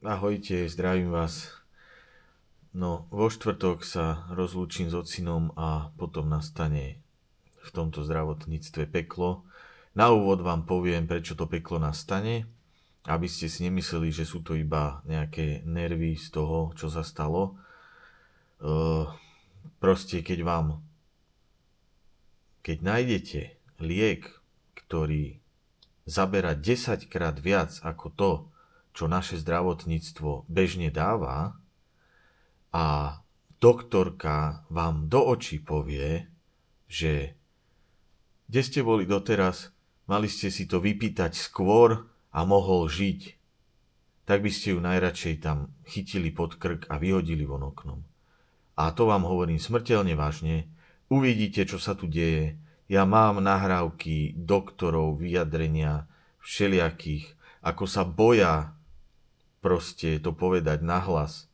Ahojte, zdravím vás. No, vo štvrtok sa rozlúčim s ocinom a potom nastane v tomto zdravotníctve peklo. Na úvod vám poviem, prečo to peklo nastane, aby ste si nemysleli, že sú to iba nejaké nervy z toho, čo sa stalo. Proste keď nájdete liek, ktorý zabera 10 krát viac ako to, čo naše zdravotníctvo bežne dáva, a doktorka vám do očí povie, že kde ste boli doteraz, mali ste si to vypýtať skôr a mohol žiť, tak by ste ju najradšej tam chytili pod krk a vyhodili von oknom. A to vám hovorím smrteľne vážne. Uvidíte, čo sa tu deje. Ja mám nahrávky doktorov, vyjadrenia všelijakých, ako sa boja proste to povedať nahlas.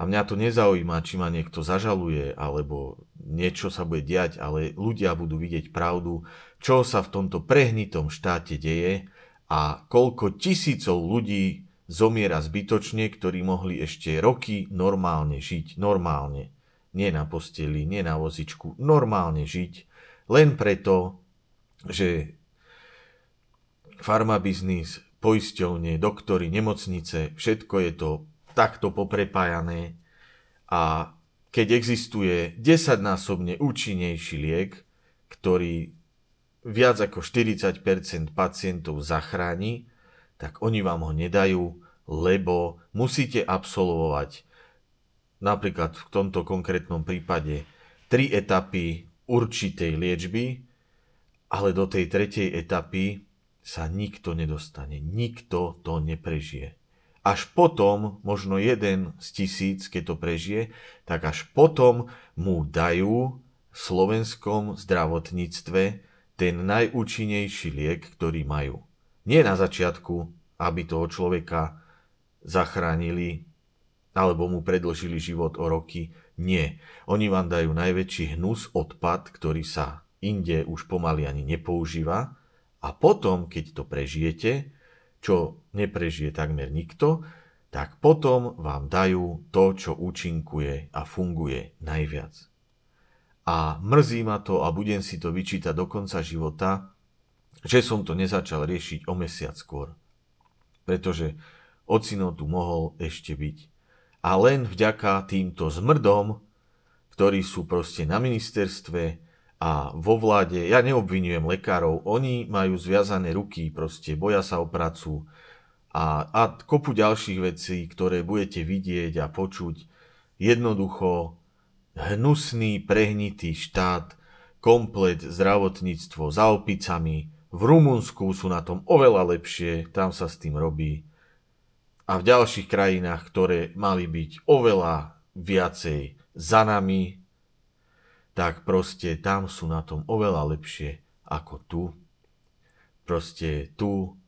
A mňa to nezaujíma, či ma niekto zažaluje, alebo niečo sa bude diať, ale ľudia budú vidieť pravdu, čo sa v tomto prehnitom štáte deje a koľko tisícov ľudí zomiera zbytočne, ktorí mohli ešte roky normálne žiť. Normálne. Nie na posteli, nie na vozičku. Normálne žiť. Len preto, že farmabiznis, poisťovne, doktori, nemocnice, všetko je to takto poprepájané a keď existuje 10-násobne účinnejší liek, ktorý viac ako 40% pacientov zachráni, tak oni vám ho nedajú, lebo musíte absolvovať napríklad v tomto konkrétnom prípade 3 etapy určitej liečby, ale do tej 3. etapy sa nikto nedostane. Nikto to neprežije. Až potom, možno 1 z 1000, keď to prežije, tak až potom mu dajú v slovenskom zdravotníctve ten najúčinnejší liek, ktorý majú. Nie na začiatku, aby toho človeka zachránili alebo mu predĺžili život o roky. Nie. Oni vám dajú najväčší hnus, odpad, ktorý sa inde už pomaly ani nepoužíva. A potom, keď to prežijete, čo neprežije takmer nikto, tak potom vám dajú to, čo účinkuje a funguje najviac. A mrzí ma to a budem si to vyčítať do konca života, že som to nezačal riešiť o mesiac skôr. Pretože ocino tu mohol ešte byť. A len vďaka týmto zmrdom, ktorí sú proste na ministerstve, a vo vláde, ja neobvinujem lekárov, oni majú zviazané ruky, proste boja sa o prácu a kopu ďalších vecí, ktoré budete vidieť a počuť. Jednoducho hnusný, prehnitý štát, komplet zdravotníctvo za opicami. V Rumunsku sú na tom oveľa lepšie, tam sa s tým robí. A v ďalších krajinách, ktoré mali byť oveľa viacej za nami, tak proste tam sú na tom oveľa lepšie ako tu. Proste tu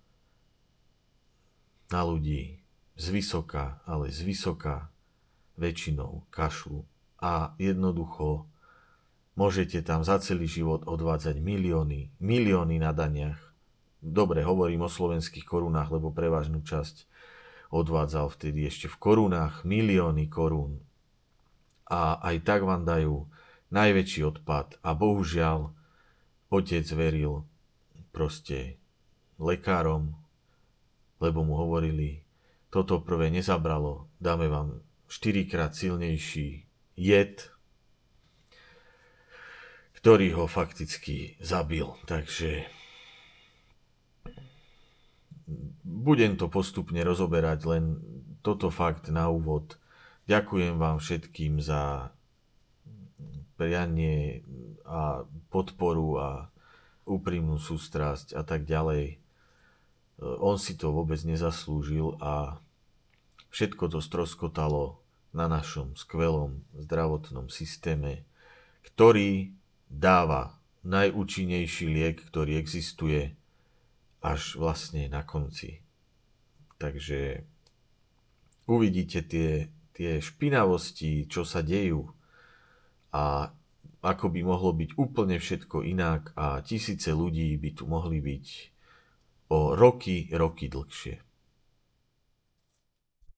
na ľudí zvysoka, ale zvysoka väčšinou kašľú. A jednoducho môžete tam za celý život odvádzať milióny na daniach. Dobre, hovorím o slovenských korunách, lebo prevažnú časť odvádzal vtedy ešte v korunách milióny korún. A aj tak vám dajú najväčší odpad a bohužiaľ otec veril proste lekárom, lebo mu hovorili, toto prvé nezabralo, dáme vám 4-krát silnejší jed, ktorý ho fakticky zabil. Takže budem to postupne rozoberať, len toto fakt na úvod. Ďakujem vám všetkým za prianie a podporu a úprimnú sústrasť a tak ďalej. On si to vôbec nezaslúžil a všetko to stroskotalo na našom skvelom zdravotnom systéme, ktorý dáva najúčinnejší liek, ktorý existuje až vlastne na konci. Takže uvidíte tie špinavosti, čo sa dejú, a ako by mohlo byť úplne všetko inak a tisíce ľudí by tu mohli byť o roky dlhšie.